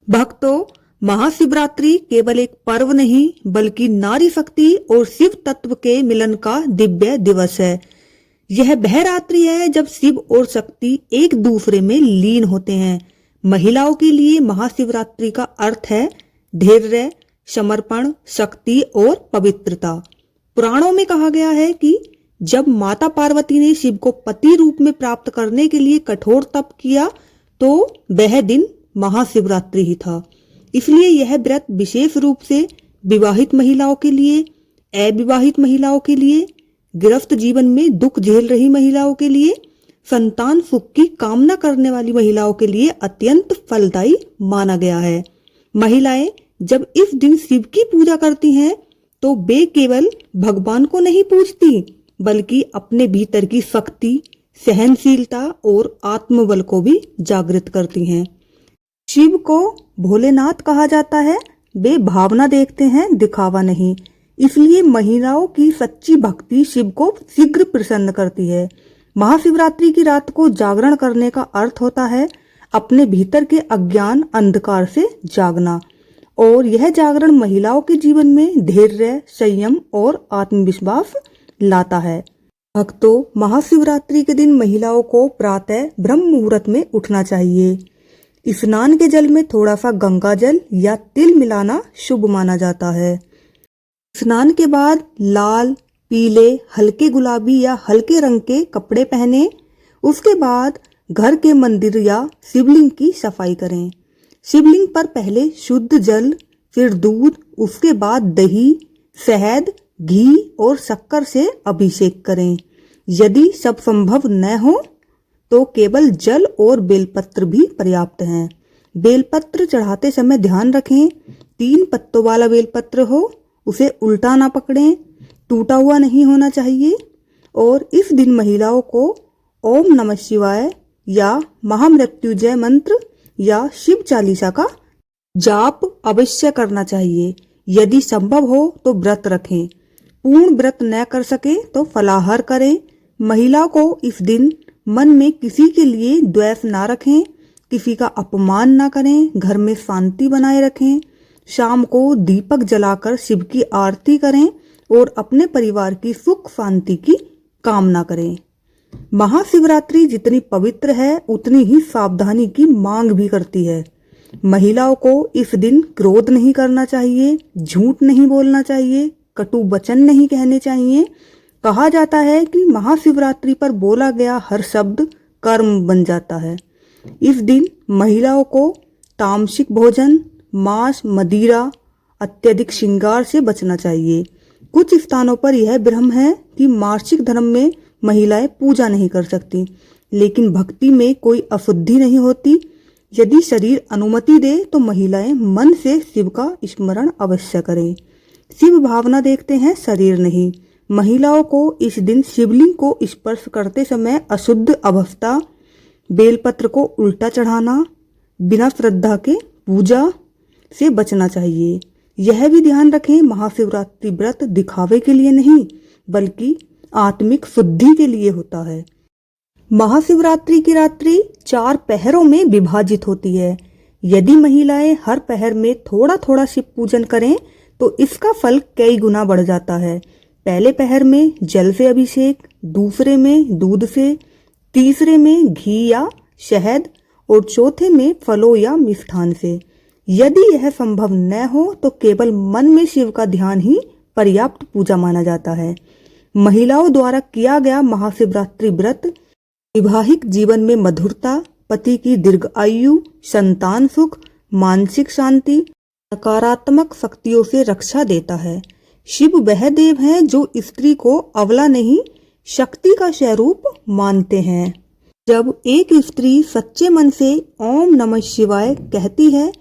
भक्तों, महाशिवरात्रि केवल एक पर्व नहीं बल्कि नारी शक्ति और शिव तत्व के मिलन का दिव्य दिवस है। यह वह रात्रि है जब शिव और शक्ति एक दूसरे में लीन होते हैं। महिलाओं के लिए महाशिवरात्रि का अर्थ है धैर्य, समर्पण, शक्ति और पवित्रता। पुराणों में कहा गया है कि जब माता पार्वती ने शिव को पति रूप में प्राप्त करने के लिए कठोर तप किया तो वह दिन महाशिवरात्रि ही था। इसलिए यह व्रत विशेष रूप से विवाहित महिलाओं के लिए, अविवाहित महिलाओं के लिए, गृहस्थ जीवन में दुख झेल रही महिलाओं के लिए, संतान सुख की कामना करने वाली महिलाओं के लिए अत्यंत फलदायी माना गया है। महिलाएं जब इस दिन शिव की पूजा करती हैं तो वे केवल भगवान को नहीं पूजती बल्कि अपने भीतर की शक्ति, सहनशीलता और आत्मबल को भी जागृत करती हैं। शिव को भोलेनाथ कहा जाता है। वे भावना देखते हैं, दिखावा नहीं। इसलिए महिलाओं की सच्ची भक्ति शिव को शीघ्र प्रसन्न करती है। महाशिवरात्रि की रात को जागरण करने का अर्थ होता है अपने भीतर के अज्ञान अंधकार से जागना, और यह जागरण महिलाओं के जीवन में धैर्य, संयम और आत्मविश्वास लाता है। भक्तों, महाशिवरात्रि के दिन महिलाओं को प्रातः ब्रह्म मुहूर्त में उठना चाहिए। स्नान के जल में थोड़ा सा गंगा जल या तिल मिलाना शुभ माना जाता है। स्नान के बाद लाल, पीले, हल्के गुलाबी या हल्के रंग के कपड़े पहने। उसके बाद घर के मंदिर या शिवलिंग की सफाई करें। शिवलिंग पर पहले शुद्ध जल, फिर दूध, उसके बाद दही, शहद, घी और शक्कर से अभिषेक करें। यदि सब संभव न हो तो केवल जल और बेलपत्र भी पर्याप्त हैं। बेलपत्र चढ़ाते समय ध्यान रखें 3 पत्तों वाला बेलपत्र हो, उसे उल्टा ना पकड़ें, टूटा हुआ नहीं होना चाहिए। और इस दिन महिलाओं को ओम नमः शिवाय या महामृत्युंजय मंत्र या शिव चालीसा का जाप अवश्य करना चाहिए। यदि संभव हो तो व्रत रखें। पूर्ण व्रत न कर सके तो फलाहार करें। महिलाओं को इस दिन मन में किसी के लिए द्वेष ना रखें, किसी का अपमान ना करें, घर में शांति बनाए रखें। शाम को दीपक जलाकर शिव की आरती करें और अपने परिवार की सुख शांति की कामना करें। महाशिवरात्रि जितनी पवित्र है उतनी ही सावधानी की मांग भी करती है। महिलाओं को इस दिन क्रोध नहीं करना चाहिए, झूठ नहीं बोलना चाहिए, कटु वचन नहीं कहने चाहिए। कहा जाता है कि महाशिवरात्रि पर बोला गया हर शब्द कर्म बन जाता है। इस दिन महिलाओं को तामसिक भोजन, मांस, मदिरा, अत्यधिक श्रृंगार से बचना चाहिए। कुछ स्थानों पर यह भ्रम है कि मासिक धर्म में महिलाएं पूजा नहीं कर सकती, लेकिन भक्ति में कोई अशुद्धि नहीं होती। यदि शरीर अनुमति दे तो महिलाएं मन से शिव का स्मरण अवश्य करें। शिव भावना देखते हैं, शरीर नहीं। महिलाओं को इस दिन शिवलिंग को स्पर्श करते समय अशुद्ध अवस्था, बेलपत्र को उल्टा चढ़ाना, बिना श्रद्धा के पूजा से बचना चाहिए। यह भी ध्यान रखें महाशिवरात्रि व्रत दिखावे के लिए नहीं बल्कि आत्मिक शुद्धि के लिए होता है। महाशिवरात्रि की रात्रि 4 पहरों में विभाजित होती है। यदि महिलाएं हर पहर में थोड़ा थोड़ा शिव पूजन करें तो इसका फल कई गुना बढ़ जाता है। पहले पहर में जल से अभिषेक, दूसरे में दूध से, तीसरे में घी या शहद और चौथे में फलों या मिष्ठान से। यदि यह संभव न हो तो केवल मन में शिव का ध्यान ही पर्याप्त पूजा माना जाता है। महिलाओं द्वारा किया गया महाशिवरात्रि व्रत वैवाहिक जीवन में मधुरता, पति की दीर्घ आयु, संतान सुख, मानसिक शांति, नकारात्मक शक्तियों से रक्षा देता है। शिव वह देव हैं जो स्त्री को अबला नहीं शक्ति का स्वरूप मानते हैं। जब एक स्त्री सच्चे मन से ओम नमः शिवाय कहती है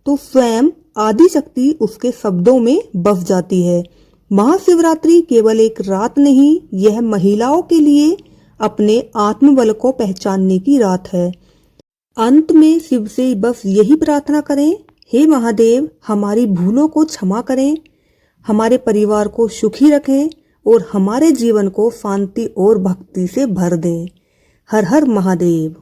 तो स्वयं आदि शक्ति उसके शब्दों में बस जाती है। महाशिवरात्रि केवल एक रात नहीं, यह महिलाओं के लिए अपने आत्मबल को पहचानने की रात है। अंत में शिव से बस यही प्रार्थना करें, हे महादेव, हमारी भूलों को क्षमा करें, हमारे परिवार को सुखी रखें और हमारे जीवन को शांति और भक्ति से भर दें। हर हर महादेव।